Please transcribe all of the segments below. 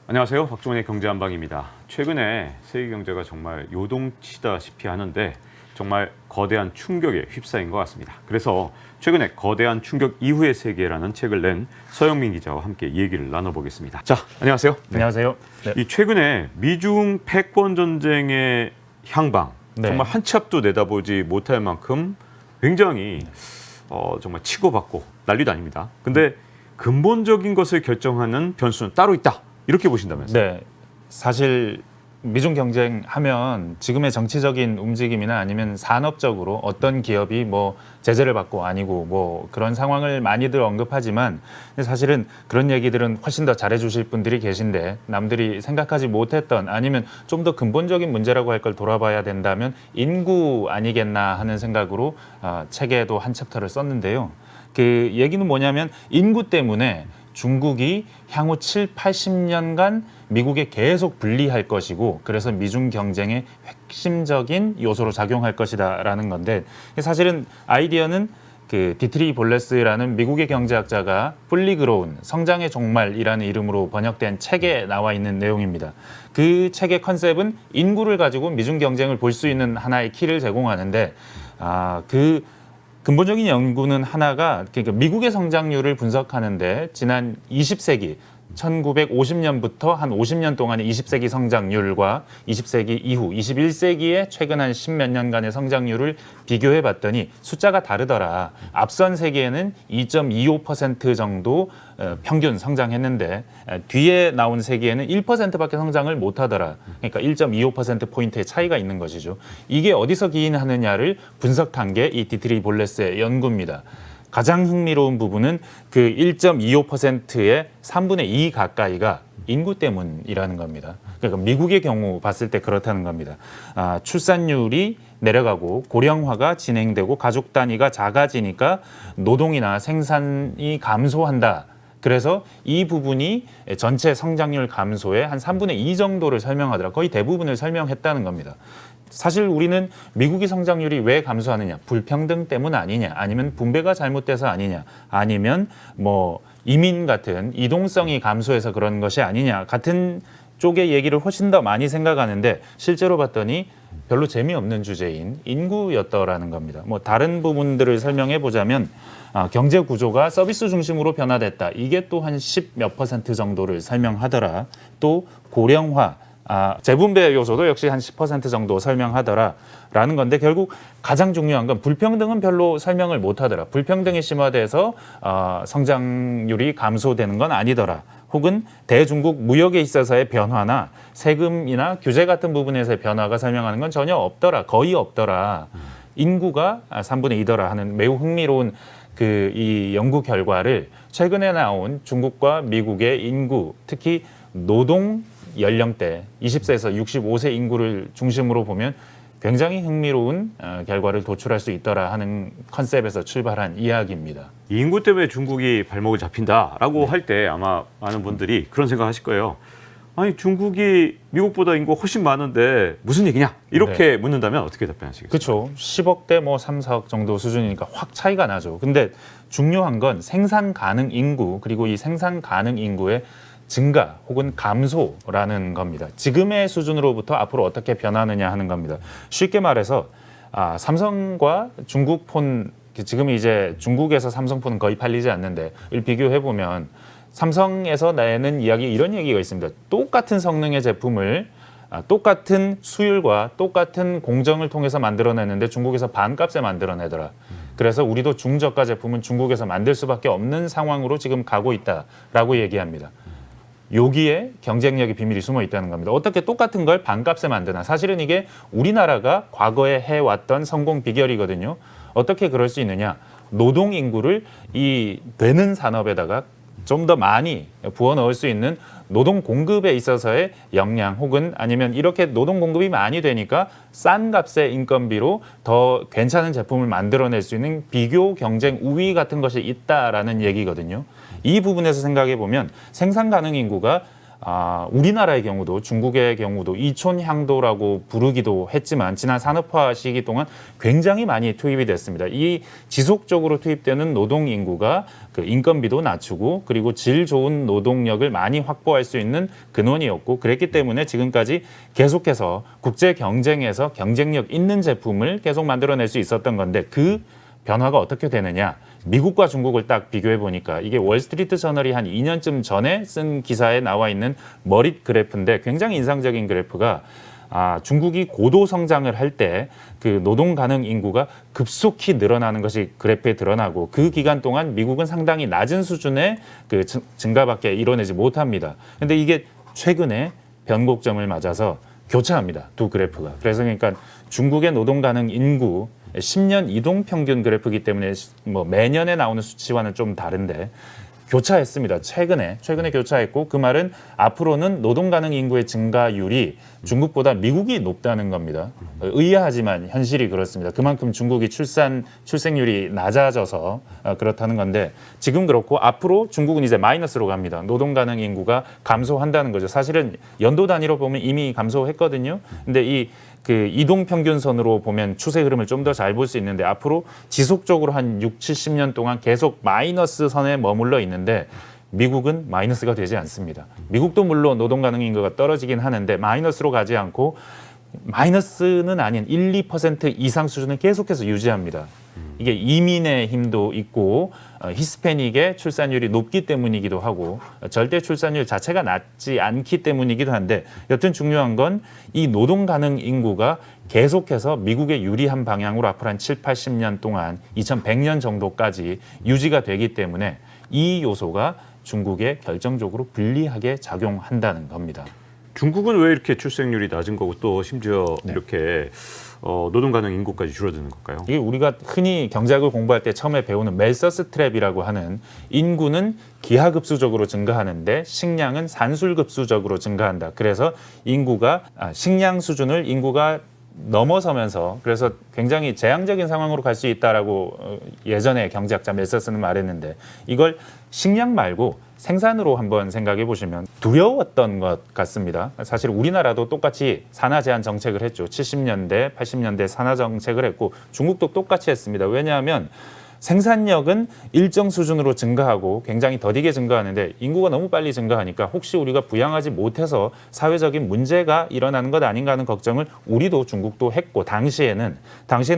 안녕하세요. 박종원의 경제한방입니다. 최근에 세계 경제가 정말 요동치다시피 하는데 정말 거대한 충격에 휩싸인 것 같습니다. 그래서 최근에 거대한 충격 이후의 세계라는 책을 낸 서영민 기자와 함께 얘기를 나눠보겠습니다. 자, 안녕하세요. 네. 안녕하세요. 네. 이 최근에 미중 패권 전쟁의 향방 정말 한 치 앞도 내다보지 못할 만큼 굉장히 정말 치고받고 난리도 아닙니다. 근데 근본적인 것을 결정하는 변수는 따로 있다. 이렇게 보신다면서요? 네. 사실 미중 경쟁하면 지금의 정치적인 움직임이나 아니면 산업적으로 어떤 기업이 뭐 제재를 받고 아니고 뭐 그런 상황을 많이들 언급하지만 사실은 그런 얘기들은 훨씬 더 잘해주실 분들이 계신데 남들이 생각하지 못했던 아니면 좀 더 근본적인 문제라고 할 걸 돌아봐야 된다면 인구 아니겠나 하는 생각으로 책에도 한 챕터를 썼는데요. 그 얘기는 뭐냐면 인구 때문에 중국이 향후 7, 80년간 미국에 계속 불리할 것이고 그래서 미중 경쟁의 핵심적인 요소로 작용할 것이다라는 건데 사실은 아이디어는 그 디트리 볼레스라는 미국의 경제학자가 풀리 그로운 성장의 종말이라는 이름으로 번역된 책에 나와 있는 내용입니다. 그 책의 컨셉은 인구를 가지고 미중 경쟁을 볼 수 있는 하나의 키를 제공하는데 그 근본적인 연구는 하나가 그러니까 미국의 성장률을 분석하는데 지난 20세기 1950년부터 한 50년 동안의 20세기 성장률과 20세기 이후 21세기의 최근 한 10몇 년간의 성장률을 비교해 봤더니 숫자가 다르더라. 앞선 세기에는 2.25% 정도 평균 성장했는데 뒤에 나온 세기에는 1%밖에 성장을 못하더라. 그러니까 1.25%포인트의 차이가 있는 것이죠. 이게 어디서 기인하느냐를 분석한 게 이 디트리 볼레스의 연구입니다. 가장 흥미로운 부분은 그 1.25%의 3분의 2 가까이가 인구 때문이라는 겁니다. 그러니까 미국의 경우 봤을 때 그렇다는 겁니다. 출산율이 내려가고 고령화가 진행되고 가족 단위가 작아지니까 노동이나 생산이 감소한다. 그래서 이 부분이 전체 성장률 감소의 한 3분의 2 정도를 설명하더라. 거의 대부분을 설명했다는 겁니다. 사실 우리는 미국의 성장률이 왜 감소하느냐, 불평등 때문 아니냐, 아니면 분배가 잘못돼서 아니냐, 아니면 뭐 이민 같은 이동성이 감소해서 그런 것이 아니냐 같은 쪽의 얘기를 훨씬 더 많이 생각하는데 실제로 봤더니 별로 재미없는 주제인 인구였더라는 겁니다. 뭐 다른 부분들을 설명해 보자면 경제 구조가 서비스 중심으로 변화됐다. 이게 또 한 10몇 % 정도를 설명하더라. 또 고령화, 재분배 요소도 역시 한 10% 정도 설명하더라라는 건데 결국 가장 중요한 건 불평등은 별로 설명을 못하더라. 불평등이 심화돼서 성장률이 감소되는 건 아니더라. 혹은 대중국 무역에 있어서의 변화나 세금이나 규제 같은 부분에서의 변화가 설명하는 건 전혀 없더라. 거의 없더라. 인구가 3분의 2더라 하는 매우 흥미로운 이 연구 결과를 최근에 나온 중국과 미국의 인구, 특히 노동 연령대 20세에서 65세 인구를 중심으로 보면 굉장히 흥미로운 결과를 도출할 수 있더라 하는 컨셉에서 출발한 이야기입니다. 이 인구 때문에 중국이 발목을 잡힌다라고 할 때 아마 많은 분들이 그런 생각하실 거예요. 아니 중국이 미국보다 인구가 훨씬 많은데 무슨 얘기냐? 이렇게 묻는다면 어떻게 답변하시겠어요? 그렇죠. 10억 대 뭐 3, 4억 정도 수준이니까 확 차이가 나죠. 근데 중요한 건 생산 가능 인구 그리고 이 생산 가능 인구의 증가 혹은 감소라는 겁니다. 지금의 수준으로부터 앞으로 어떻게 변하느냐 하는 겁니다. 쉽게 말해서 삼성과 중국 폰, 지금 이제 중국에서 삼성폰은 거의 팔리지 않는데 를 비교해 보면 삼성에서 내는 이야기 이런 얘기가 있습니다. 똑같은 성능의 제품을 똑같은 수율과 똑같은 공정을 통해서 만들어내는데 중국에서 반값에 만들어내더라. 그래서 우리도 중저가 제품은 중국에서 만들 수밖에 없는 상황으로 지금 가고 있다라고 얘기합니다. 여기에 경쟁력의 비밀이 숨어 있다는 겁니다. 어떻게 똑같은 걸 반값에 만드나. 사실은 이게 우리나라가 과거에 해왔던 성공 비결이거든요. 어떻게 그럴 수 있느냐. 노동 인구를 이 되는 산업에다가 좀 더 많이 부어 넣을 수 있는 노동 공급에 있어서의 역량 혹은 아니면 이렇게 노동 공급이 많이 되니까 싼 값의 인건비로 더 괜찮은 제품을 만들어낼 수 있는 비교 경쟁 우위 같은 것이 있다라는 얘기거든요. 이 부분에서 생각해 보면 생산 가능 인구가 우리나라의 경우도 중국의 경우도 이촌향도라고 부르기도 했지만 지난 산업화 시기 동안 굉장히 많이 투입이 됐습니다. 이 지속적으로 투입되는 노동 인구가 그 인건비도 낮추고 그리고 질 좋은 노동력을 많이 확보할 수 있는 근원이었고 그랬기 때문에 지금까지 계속해서 국제 경쟁에서 경쟁력 있는 제품을 계속 만들어낼 수 있었던 건데 그 변화가 어떻게 되느냐. 미국과 중국을 딱 비교해 보니까 이게 월스트리트 저널이 한 2년쯤 전에 쓴 기사에 나와 있는 머릿 그래프인데 굉장히 인상적인 그래프가 중국이 고도 성장을 할 때 그 노동 가능 인구가 급속히 늘어나는 것이 그래프에 드러나고 그 기간 동안 미국은 상당히 낮은 수준의 그 증가밖에 이뤄내지 못합니다. 그런데 이게 최근에 변곡점을 맞아서 교차합니다. 두 그래프가. 그래서 그러니까 중국의 노동 가능 인구 10년 이동 평균 그래프이기 때문에 뭐 매년에 나오는 수치와는 좀 다른데 교차했습니다. 최근에 교차했고 그 말은 앞으로는 노동 가능 인구의 증가율이 중국보다 미국이 높다는 겁니다. 의아하지만 현실이 그렇습니다. 그만큼 중국이 출생률이 낮아져서 그렇다는 건데 지금 그렇고 앞으로 중국은 이제 마이너스로 갑니다. 노동 가능 인구가 감소한다는 거죠. 사실은 연도 단위로 보면 이미 감소했거든요. 근데 그 이동 평균선으로 보면 추세 흐름을 좀 더 잘 볼 수 있는데 앞으로 지속적으로 한 6, 70년 동안 계속 마이너스 선에 머물러 있는데 미국은 마이너스가 되지 않습니다. 미국도 물론 노동 가능 인구가 떨어지긴 하는데 마이너스로 가지 않고 마이너스는 아닌 1, 2% 이상 수준을 계속해서 유지합니다. 이게 이민의 힘도 있고 히스패닉의 출산율이 높기 때문이기도 하고 절대 출산율 자체가 낮지 않기 때문이기도 한데 여튼 중요한 건 이 노동 가능 인구가 계속해서 미국의 유리한 방향으로 앞으로 한 7, 80년 동안 2100년 정도까지 유지가 되기 때문에 이 요소가 중국에 결정적으로 불리하게 작용한다는 겁니다. 중국은 왜 이렇게 출생률이 낮은 거고 또 심지어 이렇게 노동 가능 인구까지 줄어드는 걸까요? 이게 우리가 흔히 경제학을 공부할 때 처음에 배우는 멜서스 트랩이라고 하는 인구는 기하급수적으로 증가하는데 식량은 산술급수적으로 증가한다. 그래서 식량 수준을 인구가 넘어서면서 그래서 굉장히 재앙적인 상황으로 갈 수 있다라고 예전에 경제학자 멜서스는 말했는데 이걸 식량 말고 생산으로 한번 생각해 보시면 두려웠던 것 같습니다. 사실 우리나라도 똑같이 산화 제한 정책을 했죠. 70년대, 80년대 산화 정책을 했고 중국도 똑같이 했습니다. 왜냐하면 생산력은 일정 수준으로 증가하고 굉장히 더디게 증가하는데 인구가 너무 빨리 증가하니까 혹시 우리가 부양하지 못해서 사회적인 문제가 일어나는 것 아닌가 하는 걱정을 우리도 중국도 했고 당시에는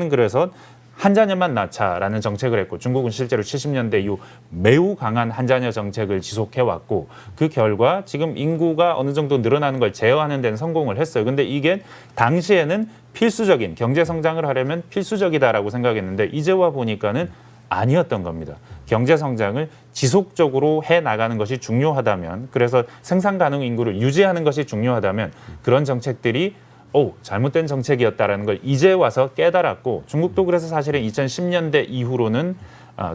그래서 한자녀만 낳자라는 정책을 했고 중국은 실제로 70년대 이후 매우 강한 한자녀 정책을 지속해왔고 그 결과 지금 인구가 어느 정도 늘어나는 걸 제어하는 데는 성공을 했어요. 근데 이게 당시에는 필수적인 경제 성장을 하려면 필수적이다라고 생각했는데 이제 와 보니까는 아니었던 겁니다. 경제 성장을 지속적으로 해 나가는 것이 중요하다면 그래서 생산 가능 인구를 유지하는 것이 중요하다면 그런 정책들이 잘못된 정책이었다라는 걸 이제 와서 깨달았고 중국도 그래서 사실은 2010년대 이후로는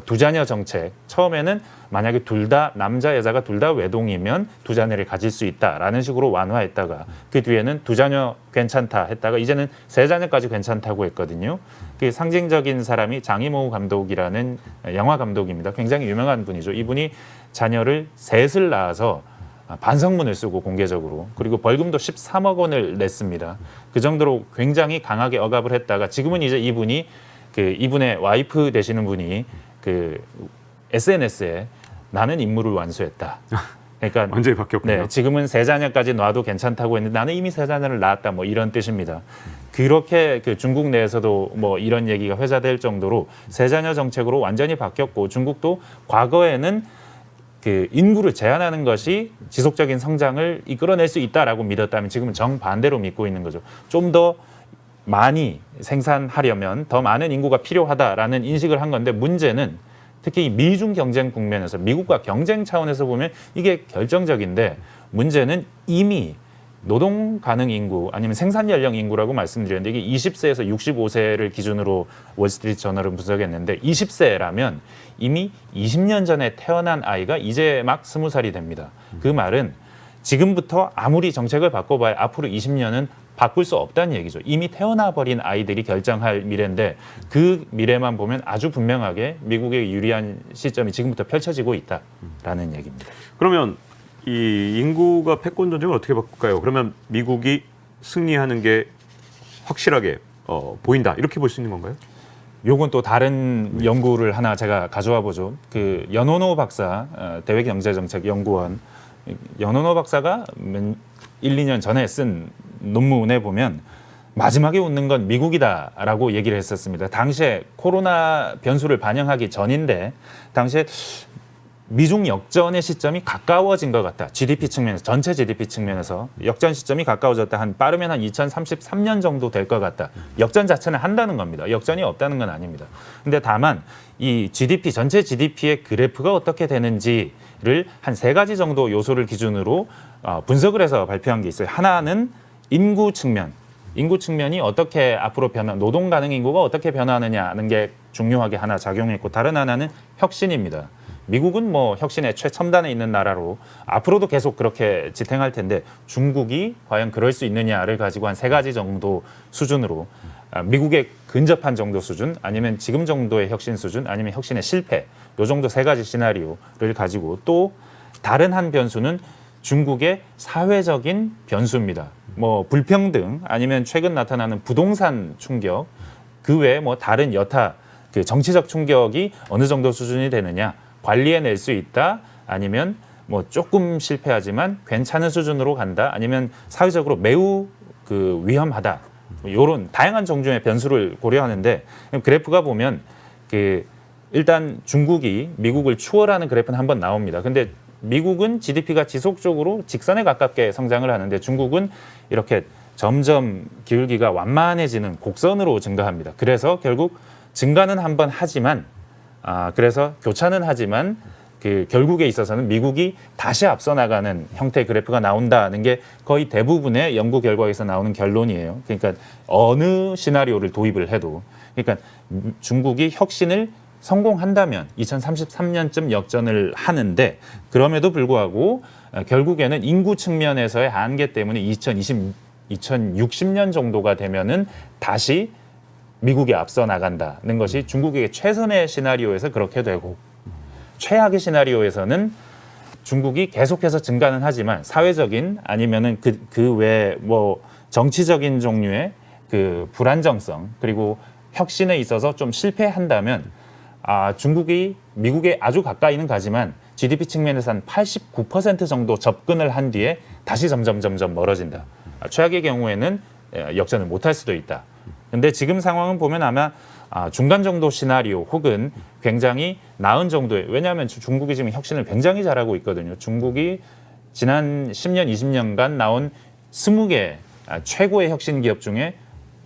두 자녀 정책 처음에는 만약에 둘 다 남자 여자가 둘 다 외동이면 두 자녀를 가질 수 있다라는 식으로 완화했다가 그 뒤에는 두 자녀 괜찮다 했다가 이제는 세 자녀까지 괜찮다고 했거든요. 그 상징적인 사람이 장이모우 감독이라는 영화 감독입니다. 굉장히 유명한 분이죠. 이분이 자녀를 셋을 낳아서 반성문을 쓰고 공개적으로 그리고 벌금도 13억 원을 냈습니다. 그 정도로 굉장히 강하게 억압을 했다가 지금은 이제 이분의 와이프 되시는 분이 SNS에 나는 임무를 완수했다. 그러니까 완전히 바뀌었군요. 네, 지금은 세 자녀까지 놔도 괜찮다고 했는데 나는 이미 세 자녀를 낳았다. 뭐 이런 뜻입니다. 그렇게 중국 내에서도 뭐 이런 얘기가 회자될 정도로 세 자녀 정책으로 완전히 바뀌었고 중국도 과거에는 인구를 제한하는 것이 지속적인 성장을 이끌어낼 수 있다라고 믿었다면 지금은 정반대로 믿고 있는 거죠. 좀 더 많이 생산하려면 더 많은 인구가 필요하다라는 인식을 한 건데 문제는 특히 미중 경쟁 국면에서 미국과 경쟁 차원에서 보면 이게 결정적인데 문제는 이미 노동 가능 인구 아니면 생산 연령 인구라고 말씀드렸는데 이게 20세에서 65세를 기준으로 월스트리트 저널은 분석했는데 20세라면 이미 20년 전에 태어난 아이가 이제 막 20살이 됩니다. 그 말은 지금부터 아무리 정책을 바꿔봐야 앞으로 20년은 바꿀 수 없다는 얘기죠. 이미 태어나버린 아이들이 결정할 미래인데 그 미래만 보면 아주 분명하게 미국의 유리한 시점이 지금부터 펼쳐지고 있다라는 얘기입니다. 그러면 이 인구가 패권 전쟁을 어떻게 바꿀까요? 그러면 미국이 승리하는 게 확실하게 보인다 이렇게 볼 수 있는 건가요? 요건 또 다른 연구를 하나 제가 가져와 보죠. 그 연원호 박사 대외경제정책연구원 연원호 박사가 1, 2년 전에 쓴 논문에 보면 마지막에 웃는 건 미국이다라고 얘기를 했었습니다. 당시에 코로나 변수를 반영하기 전인데 당시에 미중 역전의 시점이 가까워진 것 같다. GDP 측면에서 전체 GDP 측면에서 역전 시점이 가까워졌다. 빠르면 한 2033년 정도 될 것 같다. 역전 자체는 한다는 겁니다. 역전이 없다는 건 아닙니다. 근데 다만 이 GDP 전체 GDP의 그래프가 어떻게 되는지를 한 3가지 정도 요소를 기준으로 분석을 해서 발표한 게 있어요. 하나는 인구 측면. 인구 측면이 어떻게 앞으로 노동 가능 인구가 어떻게 변화하느냐는 게 중요하게 하나 작용했고 다른 하나는 혁신입니다. 미국은 뭐 혁신의 최첨단에 있는 나라로 앞으로도 계속 그렇게 지탱할 텐데 중국이 과연 그럴 수 있느냐를 가지고 한 3가지 정도 수준으로 미국에 근접한 정도 수준 아니면 지금 정도의 혁신 수준 아니면 혁신의 실패 요 정도 3가지 시나리오를 가지고 또 다른 한 변수는 중국의 사회적인 변수입니다. 뭐 불평등 아니면 최근 나타나는 부동산 충격 그 외에 뭐 다른 여타 그 정치적 충격이 어느 정도 수준이 되느냐 관리해낼 수 있다 아니면 뭐 조금 실패하지만 괜찮은 수준으로 간다 아니면 사회적으로 매우 그 위험하다 이런 다양한 종류의 변수를 고려하는데 그래프가 보면 그 일단 중국이 미국을 추월하는 그래프는 한번 나옵니다. 근데 미국은 GDP가 지속적으로 직선에 가깝게 성장을 하는데 중국은 이렇게 점점 기울기가 완만해지는 곡선으로 증가합니다. 그래서 결국 증가는 한번 하지만 그래서 교차는 하지만 그 결국에 있어서는 미국이 다시 앞서 나가는 형태의 그래프가 나온다는 게 거의 대부분의 연구 결과에서 나오는 결론이에요. 그러니까 어느 시나리오를 도입을 해도 그러니까 중국이 혁신을 성공한다면 2033년쯤 역전을 하는데 그럼에도 불구하고 결국에는 인구 측면에서의 한계 때문에 2060년 정도가 되면은 다시 미국이 앞서 나간다는 것이 중국의 최선의 시나리오에서 그렇게 되고 최악의 시나리오에서는 중국이 계속해서 증가는 하지만 사회적인 아니면은 그 외 뭐 정치적인 종류의 그 불안정성 그리고 혁신에 있어서 좀 실패한다면 중국이 미국에 아주 가까이는 가지만 GDP 측면에서 한 89% 정도 접근을 한 뒤에 다시 점점 멀어진다. 최악의 경우에는 역전을 못할 수도 있다. 근데 지금 상황은 보면 아마 중간 정도 시나리오 혹은 굉장히 나은 정도의 왜냐하면 중국이 지금 혁신을 굉장히 잘하고 있거든요. 중국이 지난 10년, 20년간 나온 20개 최고의 혁신 기업 중에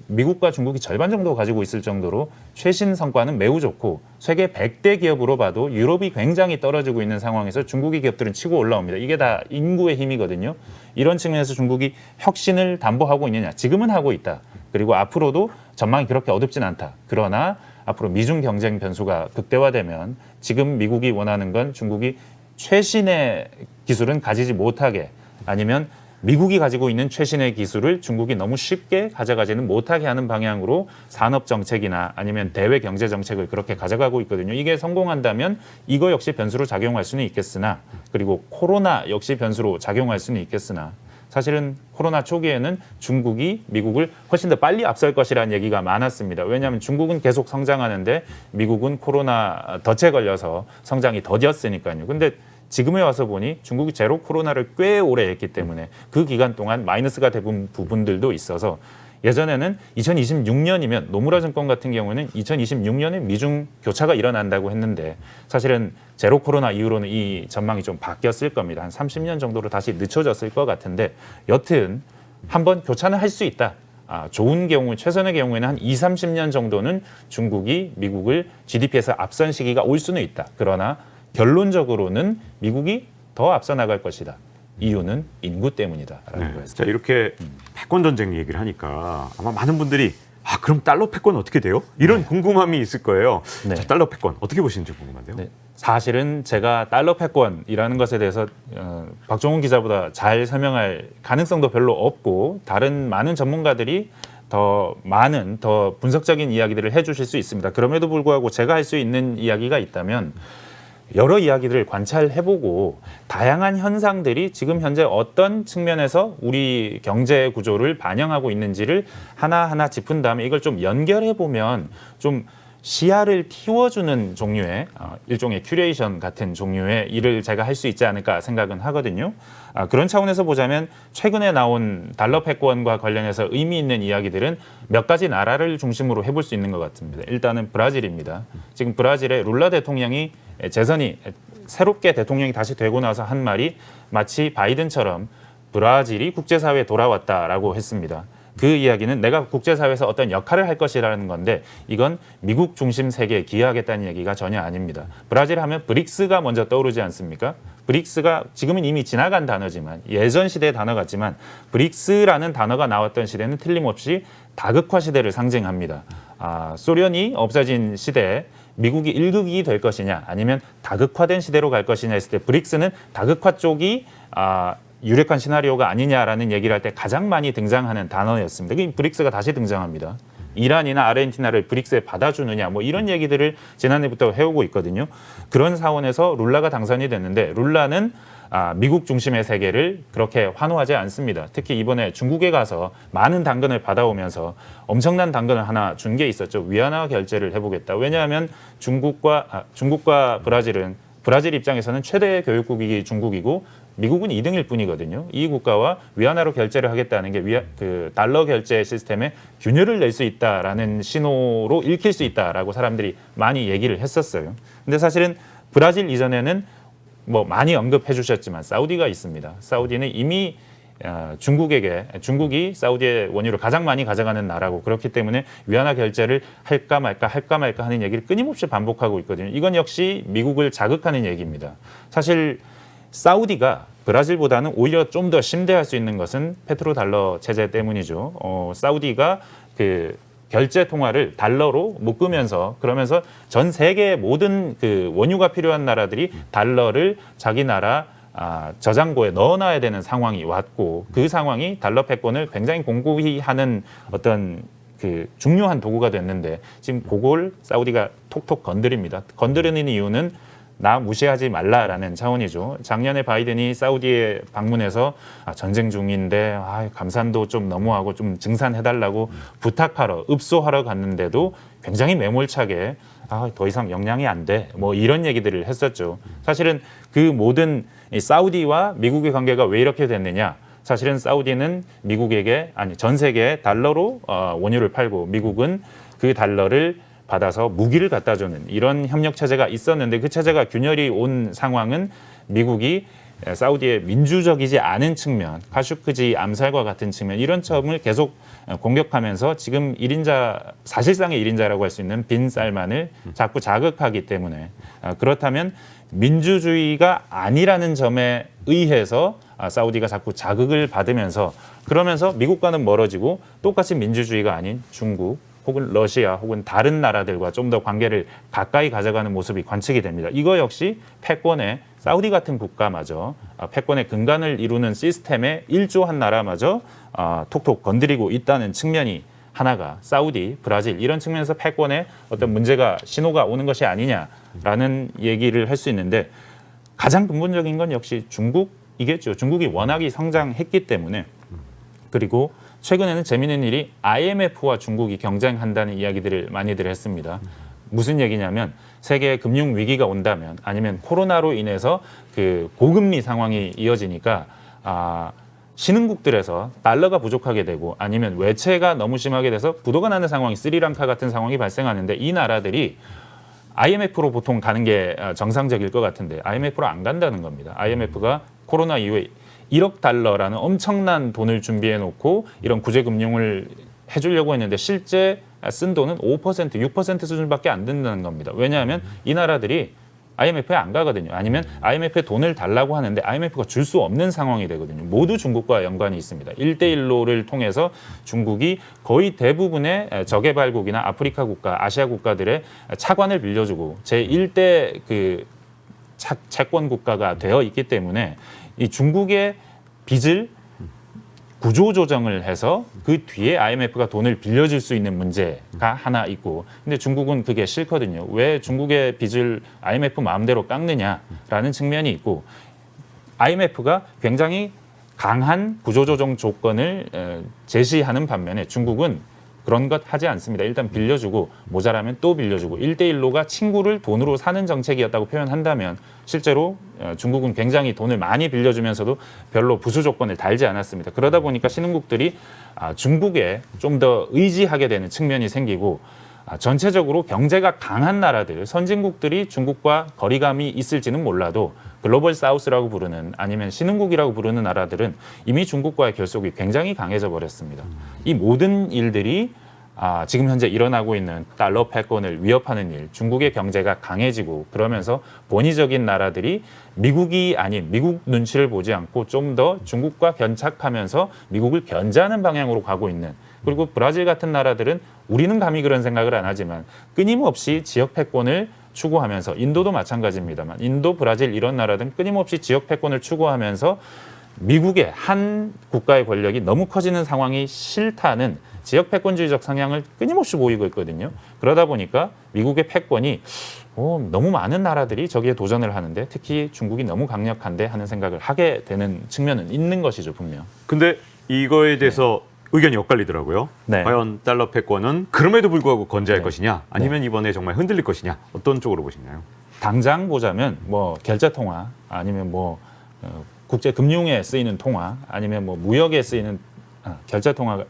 미국과 중국이 절반 정도 가지고 있을 정도로 최신 성과는 매우 좋고 세계 100대 기업으로 봐도 유럽이 굉장히 떨어지고 있는 상황에서 중국의 기업들은 치고 올라옵니다. 이게 다 인구의 힘이거든요. 이런 측면에서 중국이 혁신을 담보하고 있느냐? 지금은 하고 있다. 그리고 앞으로도 전망이 그렇게 어둡진 않다. 그러나 앞으로 미중 경쟁 변수가 극대화되면 지금 미국이 원하는 건 중국이 최신의 기술은 가지지 못하게 아니면 미국이 가지고 있는 최신의 기술을 중국이 너무 쉽게 가져가지는 못하게 하는 방향으로 산업 정책이나 아니면 대외 경제 정책을 그렇게 가져가고 있거든요. 이게 성공한다면 이거 역시 변수로 작용할 수는 있겠으나 그리고 코로나 역시 변수로 작용할 수는 있겠으나 사실은 코로나 초기에는 중국이 미국을 훨씬 더 빨리 앞설 것이라는 얘기가 많았습니다. 왜냐하면 중국은 계속 성장하는데 미국은 코로나 덫에 걸려서 성장이 더뎠으니까요. 근데 지금에 와서 보니 중국이 제로 코로나를 꽤 오래 했기 때문에 그 기간 동안 마이너스가 된 부분들도 있어서 예전에는 2026년이면 노무라 증권 같은 경우는 2026년에 미중 교차가 일어난다고 했는데 사실은 제로 코로나 이후로는 이 전망이 좀 바뀌었을 겁니다. 한 30년 정도로 다시 늦춰졌을 것 같은데 여튼 한번 교차는 할 수 있다. 좋은 경우, 최선의 경우에는 한 20, 30년 정도는 중국이 미국을 GDP에서 앞선 시기가 올 수는 있다. 그러나 결론적으로는 미국이 더 앞서 나갈 것이다. 이유는 인구 때문이다라는 거였습니다. 자, 이렇게 패권 전쟁 얘기를 하니까 아마 많은 분들이 그럼 달러 패권 어떻게 돼요? 이런 궁금함이 있을 거예요. 네. 자, 달러 패권 어떻게 보시는지 궁금한데요. 네. 사실은 제가 달러 패권이라는 것에 대해서 박종훈 기자보다 잘 설명할 가능성도 별로 없고 다른 많은 전문가들이 더 분석적인 이야기들을 해주실 수 있습니다. 그럼에도 불구하고 제가 할 수 있는 이야기가 있다면 여러 이야기들을 관찰해보고 다양한 현상들이 지금 현재 어떤 측면에서 우리 경제 구조를 반영하고 있는지를 하나하나 짚은 다음에 이걸 좀 연결해보면 좀 시야를 틔워주는 종류의 일종의 큐레이션 같은 종류의 일을 제가 할 수 있지 않을까 생각은 하거든요. 그런 차원에서 보자면 최근에 나온 달러 패권과 관련해서 의미 있는 이야기들은 몇 가지 나라를 중심으로 해볼 수 있는 것 같습니다. 일단은 브라질입니다. 지금 브라질의 룰라 대통령이 재선이 새롭게 대통령이 다시 되고 나서 한 말이 마치 바이든처럼 브라질이 국제사회에 돌아왔다라고 했습니다. 그 이야기는 내가 국제사회에서 어떤 역할을 할 것이라는 건데 이건 미국 중심 세계에 기여하겠다는 얘기가 전혀 아닙니다. 브라질 하면 브릭스가 먼저 떠오르지 않습니까? 브릭스가 지금은 이미 지나간 단어지만 예전 시대의 단어 같지만 브릭스라는 단어가 나왔던 시대는 틀림없이 다극화 시대를 상징합니다. 소련이 없어진 시대에 미국이 일극이 될 것이냐 아니면 다극화된 시대로 갈 것이냐 했을 때 브릭스는 다극화 쪽이 유력한 시나리오가 아니냐라는 얘기를 할 때 가장 많이 등장하는 단어였습니다. 브릭스가 다시 등장합니다. 이란이나 아르헨티나를 브릭스에 받아주느냐 뭐 이런 얘기들을 지난해부터 해오고 있거든요. 그런 사원에서 룰라가 당선이 됐는데 룰라는 미국 중심의 세계를 그렇게 환호하지 않습니다. 특히 이번에 중국에 가서 많은 당근을 받아오면서 엄청난 당근을 하나 준 게 있었죠. 위안화 결제를 해보겠다. 왜냐하면 중국과 브라질 입장에서는 최대 교육국이 중국이고 미국은 2등일 뿐이거든요. 이 국가와 위안화로 결제를 하겠다는 게 달러 결제 시스템에 균열을 낼 수 있다라는 신호로 읽힐 수 있다라고 사람들이 많이 얘기를 했었어요. 근데 사실은 브라질 이전에는 뭐 많이 언급해 주셨지만 사우디가 있습니다. 사우디는 이미 중국이 사우디의 원유를 가장 많이 가져가는 나라고 그렇기 때문에 위안화 결제를 할까 말까 하는 얘기를 끊임없이 반복하고 있거든요. 이건 역시 미국을 자극하는 얘기입니다. 사실 사우디가 브라질보다는 오히려 좀 더 심대할 수 있는 것은 페트로달러 체제 때문이죠. 사우디가 그 결제 통화를 달러로 묶으면서 그러면서 전 세계 모든 그 원유가 필요한 나라들이 달러를 자기 나라 저장고에 넣어놔야 되는 상황이 왔고 그 상황이 달러 패권을 굉장히 공고히 하는 어떤 그 중요한 도구가 됐는데 지금 그걸 사우디가 톡톡 건드립니다. 건드리는 이유는 나 무시하지 말라라는 차원이죠. 작년에 바이든이 사우디에 방문해서 전쟁 중인데 감산도 좀 너무하고 좀 증산해달라고 부탁하러 읍소하러 갔는데도 굉장히 매몰차게 더 이상 영향이 안 돼. 뭐 이런 얘기들을 했었죠. 사실은 그 모든 사우디와 미국의 관계가 왜 이렇게 됐느냐. 사실은 사우디는 미국에게 전 세계에 달러로 원유를 팔고 미국은 그 달러를 받아서 무기를 갖다 주는 이런 협력 체제가 있었는데 그 체제가 균열이 온 상황은 미국이 사우디의 민주적이지 않은 측면, 카슈크지 암살과 같은 측면 이런 점을 계속 공격하면서 지금 사실상의 1인자라고 할 수 있는 빈 살만을 자꾸 자극하기 때문에 그렇다면 민주주의가 아니라는 점에 의해서 사우디가 자꾸 자극을 받으면서 그러면서 미국과는 멀어지고 똑같이 민주주의가 아닌 중국 혹은 러시아 혹은 다른 나라들과 좀 더 관계를 가까이 가져가는 모습이 관측이 됩니다. 이거 역시 패권의 사우디 같은 국가마저 패권의 근간을 이루는 시스템에 일조한 나라마저 톡톡 건드리고 있다는 측면이 하나가 사우디, 브라질 이런 측면에서 패권에 어떤 문제가 신호가 오는 것이 아니냐라는 얘기를 할 수 있는데 가장 근본적인 건 역시 중국이겠죠. 중국이 워낙이 성장했기 때문에 그리고 최근에는 재미있는 일이 IMF와 중국이 경쟁한다는 이야기들을 많이들 했습니다. 무슨 얘기냐면 세계 금융 위기가 온다면 아니면 코로나로 인해서 그 고금리 상황이 이어지니까 신흥국들에서 달러가 부족하게 되고 아니면 외채가 너무 심하게 돼서 부도가 나는 상황이 스리랑카 같은 상황이 발생하는데 이 나라들이 IMF로 보통 가는 게 정상적일 것 같은데 IMF로 안 간다는 겁니다. IMF가 코로나 이후에 1억 달러라는 엄청난 돈을 준비해 놓고 이런 구제금융을 해주려고 했는데 실제 쓴 돈은 5%, 6% 수준밖에 안 된다는 겁니다. 왜냐하면 이 나라들이 IMF에 안 가거든요. 아니면 IMF에 돈을 달라고 하는데 IMF가 줄 수 없는 상황이 되거든요. 모두 중국과 연관이 있습니다. 1대1로를 통해서 중국이 거의 대부분의 저개발국이나 아프리카 국가, 아시아 국가들의 차관을 빌려주고 제1대 그 채권 국가가 되어 있기 때문에 이 중국의 빚을 구조 조정을 해서 그 뒤에 IMF가 돈을 빌려줄 수 있는 문제가 하나 있고, 근데 중국은 그게 싫거든요. 왜 중국의 빚을 IMF 마음대로 깎느냐라는 측면이 있고, IMF가 굉장히 강한 구조 조정 조건을 제시하는 반면에 중국은 그런 것 하지 않습니다. 일단 빌려주고 모자라면 또 빌려주고 1대1로가 친구를 돈으로 사는 정책이었다고 표현한다면 실제로 중국은 굉장히 돈을 많이 빌려주면서도 별로 부수 조건을 달지 않았습니다. 그러다 보니까 신흥국들이 중국에 좀 더 의지하게 되는 측면이 생기고, 전체적으로 경제가 강한 나라들, 선진국들이 중국과 거리감이 있을지는 몰라도 글로벌 사우스라고 부르는, 아니면 신흥국이라고 부르는 나라들은 이미 중국과의 결속이 굉장히 강해져 버렸습니다. 이 모든 일들이 지금 현재 일어나고 있는 달러 패권을 위협하는 일, 중국의 경제가 강해지고 그러면서 본의적인 나라들이 미국이 아닌 미국 눈치를 보지 않고 좀 더 중국과 견착하면서 미국을 견제하는 방향으로 가고 있는, 그리고 브라질 같은 나라들은 우리는 감히 그런 생각을 안 하지만 끊임없이 지역 패권을 추구하면서, 인도도 마찬가지입니다만 인도, 브라질 이런 나라들은 끊임없이 지역 패권을 추구하면서 미국의 한 국가의 권력이 너무 커지는 상황이 싫다는 지역 패권주의적 성향을 끊임없이 보이고 있거든요. 그러다 보니까 미국의 패권이 너무 많은 나라들이 저기에 도전을 하는데 특히 중국이 너무 강력한데 하는 생각을 하게 되는 측면은 있는 것이죠, 분명. 근데 이거에 대해서 의견이 엇갈리더라고요. 네. 과연 달러 패권은 그럼에도 불구하고 건재할 네. 것이냐, 아니면 이번에 정말 흔들릴 것이냐, 어떤 쪽으로 보시나요? 당장 보자면 결제 통화, 아니면 국제 금융에 쓰이는 통화, 아니면 무역에 쓰이는 결제 통화,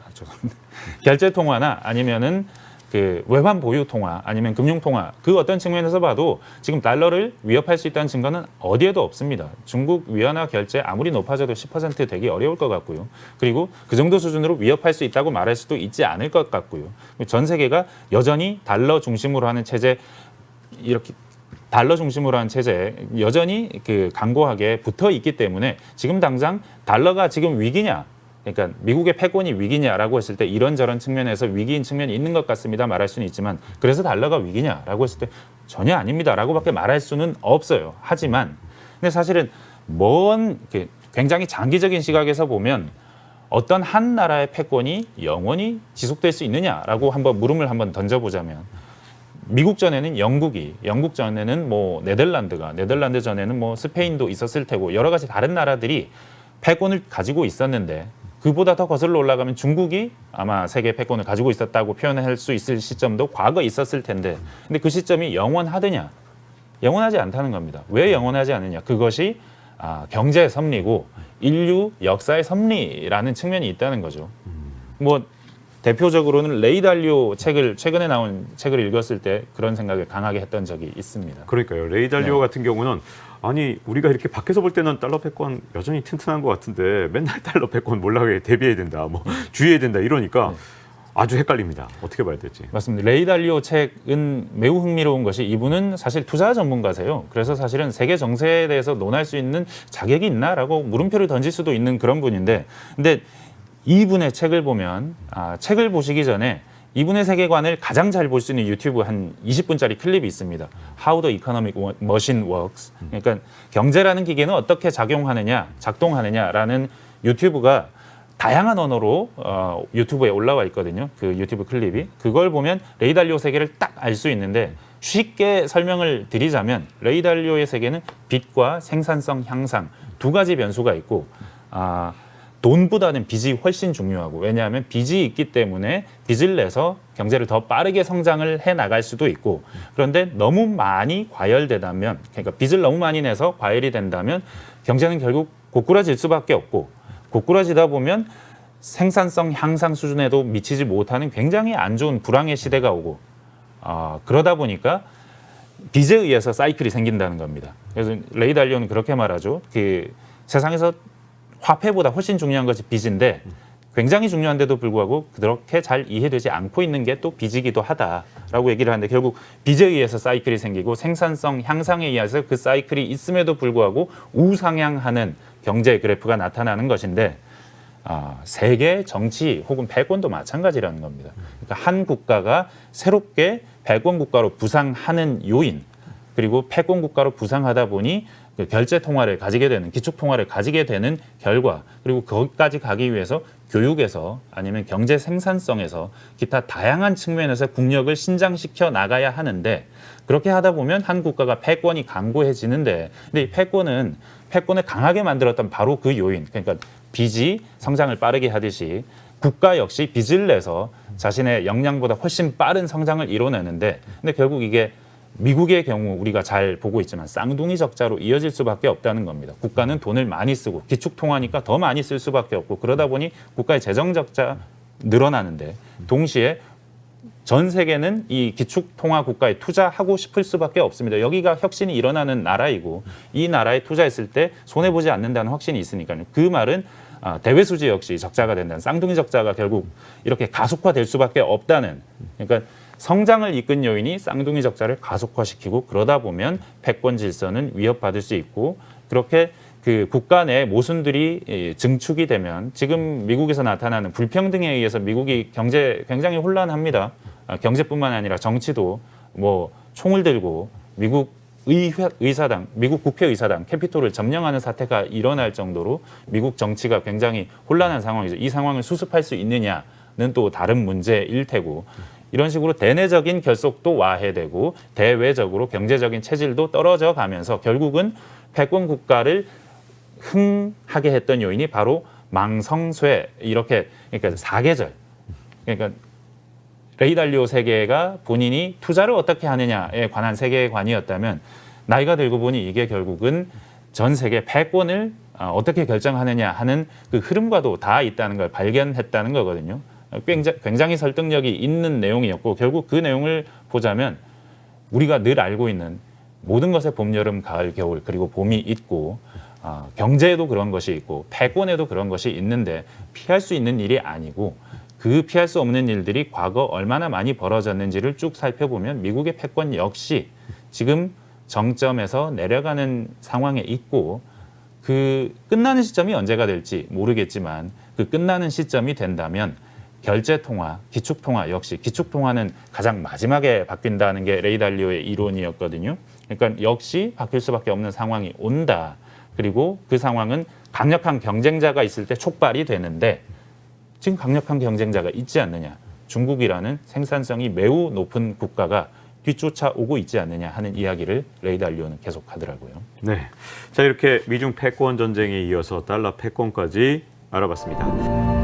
결제 통화나 아니면은 그 외환 보유 통화, 아니면 금융 통화, 그 어떤 측면에서 봐도 지금 달러를 위협할 수 있다는 증거는 어디에도 없습니다. 중국 위안화 결제 아무리 높아져도 10% 되기 어려울 것 같고요. 그리고 그 정도 수준으로 위협할 수 있다고 말할 수도 있지 않을 것 같고요. 전 세계가 여전히 달러 중심으로 하는 체제, 이렇게 달러 중심으로 한 체제에 여전히 그 강고하게 붙어 있기 때문에 지금 당장 달러가 지금 위기냐, 그러니까 미국의 패권이 위기냐라고 했을 때 이런저런 측면에서 위기인 측면이 있는 것 같습니다 말할 수는 있지만, 그래서 달러가 위기냐라고 했을 때 전혀 아닙니다라고밖에 말할 수는 없어요. 하지만 근데 사실은 굉장히 장기적인 시각에서 보면 어떤 한 나라의 패권이 영원히 지속될 수 있느냐라고 물음을 한번 던져보자면, 미국 전에는 영국 전에는 네덜란드 전에는 스페인도 있었을 테고 여러 가지 다른 나라들이 패권을 가지고 있었는데, 그보다 더 거슬러 올라가면 중국이 아마 세계 패권을 가지고 있었다고 표현할 수 있을 시점도 과거에 있었을 텐데, 근데 그 시점이 영원하느냐? 영원하지 않다는 겁니다. 왜 영원하지 않느냐? 그것이 경제의 섭리고 인류 역사의 섭리라는 측면이 있다는 거죠. 대표적으로는 레이 달리오 최근에 나온 책을 읽었을 때 그런 생각을 강하게 했던 적이 있습니다. 그러니까요. 레이 달리오 같은 경우는 아니 우리가 이렇게 밖에서 볼 때는 달러 패권 여전히 튼튼한 것 같은데 맨날 달러 패권 몰락에 대비해야 된다, 주의해야 된다 이러니까 아주 헷갈립니다. 어떻게 봐야 될지. 맞습니다. 레이 달리오 책은 매우 흥미로운 것이, 이분은 사실 투자 전문가세요. 그래서 사실은 세계 정세에 대해서 논할 수 있는 자격이 있나라고 물음표를 던질 수도 있는 그런 분인데, 근데 이분의 책을 보면 책을 보시기 전에 이분의 세계관을 가장 잘 볼 수 있는 유튜브 한 20분짜리 클립이 있습니다. How the Economic Machine Works. 그러니까 경제라는 기계는 어떻게 작동하느냐라는 유튜브가 다양한 언어로 유튜브에 올라와 있거든요. 그 유튜브 클립이. 그걸 보면 레이 달리오 세계를 딱 알 수 있는데, 쉽게 설명을 드리자면 레이 달리오의 세계는 빚과 생산성 향상 두 가지 변수가 있고, 돈보다는 빚이 훨씬 중요하고, 왜냐하면 빚이 있기 때문에 빚을 내서 경제를 더 빠르게 성장을 해 나갈 수도 있고, 그런데 너무 많이 과열되다면, 그러니까 빚을 너무 많이 내서 과열이 된다면 경제는 결국 고꾸라질 수밖에 없고, 고꾸라지다 보면 생산성 향상 수준에도 미치지 못하는 굉장히 안 좋은 불황의 시대가 오고, 그러다 보니까 빚에 의해서 사이클이 생긴다는 겁니다. 그래서 레이 달리오는 그렇게 말하죠. 그 세상에서 화폐보다 훨씬 중요한 것이 빚인데, 굉장히 중요한데도 불구하고 그렇게 잘 이해되지 않고 있는 게 또 빚이기도 하다라고 얘기를 하는데, 결국 빚에 의해서 사이클이 생기고 생산성 향상에 의해서 그 사이클이 있음에도 불구하고 우상향하는 경제 그래프가 나타나는 것인데, 세계 정치 혹은 패권도 마찬가지라는 겁니다. 그러니까 한 국가가 새롭게 패권 국가로 부상하는 요인, 그리고 패권 국가로 부상하다 보니 그 결제 통화를 가지게 되는 기축 통화를 가지게 되는 결과 그리고 거기까지 가기 위해서 교육에서 아니면 경제 생산성에서 기타 다양한 측면에서 국력을 신장시켜 나가야 하는데 그렇게 하다 보면 한 국가가 패권이 강고해지는데 근데 이 패권을 강하게 만들었던 바로 그 요인 그러니까 빚이 성장을 빠르게 하듯이 국가 역시 빚을 내서 자신의 역량보다 훨씬 빠른 성장을 이뤄내는데 근데 결국 이게 미국의 경우 우리가 잘 보고 있지만 쌍둥이 적자로 이어질 수밖에 없다는 겁니다. 국가는 돈을 많이 쓰고 기축 통화니까 더 많이 쓸 수밖에 없고 그러다 보니 국가의 재정 적자 늘어나는데 동시에 전 세계는 이 기축 통화 국가에 투자하고 싶을 수밖에 없습니다. 여기가 혁신이 일어나는 나라이고 이 나라에 투자했을 때 손해 보지 않는다는 확신이 있으니까요. 그 말은 대외 수지 역시 적자가 된다는 쌍둥이 적자가 결국 이렇게 가속화될 수밖에 없다는 그러니까 성장을 이끈 요인이 쌍둥이 적자를 가속화시키고 그러다 보면 패권 질서는 위협받을 수 있고 그렇게 그 국가 내 모순들이 증축이 되면 지금 미국에서 나타나는 불평등에 의해서 미국이 경제 굉장히 혼란합니다. 경제뿐만 아니라 정치도 뭐 총을 들고 미국 의사당, 미국 국회의사당, 캐피톨을 점령하는 사태가 일어날 정도로 미국 정치가 굉장히 혼란한 상황이죠. 이 상황을 수습할 수 있느냐는 또 다른 문제일 테고 이런 식으로 대내적인 결속도 와해되고 대외적으로 경제적인 체질도 떨어져 가면서 결국은 패권 국가를 흥하게 했던 요인이 바로 망성쇠 이렇게 그러니까 사계절 그러니까 레이 달리오 세계가 본인이 투자를 어떻게 하느냐에 관한 세계관이었다면 나이가 들고 보니 이게 결국은 전 세계 패권을 어떻게 결정하느냐 하는 그 흐름과도 다 있다는 걸 발견했다는 거거든요. 굉장히 설득력이 있는 내용이었고 결국 그 내용을 보자면 우리가 늘 알고 있는 모든 것에 봄, 여름, 가을, 겨울 그리고 봄이 있고 경제에도 그런 것이 있고 패권에도 그런 것이 있는데 피할 수 있는 일이 아니고 그 피할 수 없는 일들이 과거 얼마나 많이 벌어졌는지를 쭉 살펴보면 미국의 패권 역시 지금 정점에서 내려가는 상황에 있고 그 끝나는 시점이 언제가 될지 모르겠지만 그 끝나는 시점이 된다면 결제통화, 기축통화 역시 기축통화는 가장 마지막에 바뀐다는 게 레이 달리오의 이론이었거든요. 그러니까 역시 바뀔 수밖에 없는 상황이 온다. 그리고 그 상황은 강력한 경쟁자가 있을 때 촉발이 되는데 지금 강력한 경쟁자가 있지 않느냐. 중국이라는 생산성이 매우 높은 국가가 뒤쫓아오고 있지 않느냐 하는 이야기를 레이 달리오는 계속하더라고요. 네, 자 이렇게 미중 패권 전쟁에 이어서 달러 패권까지 알아봤습니다.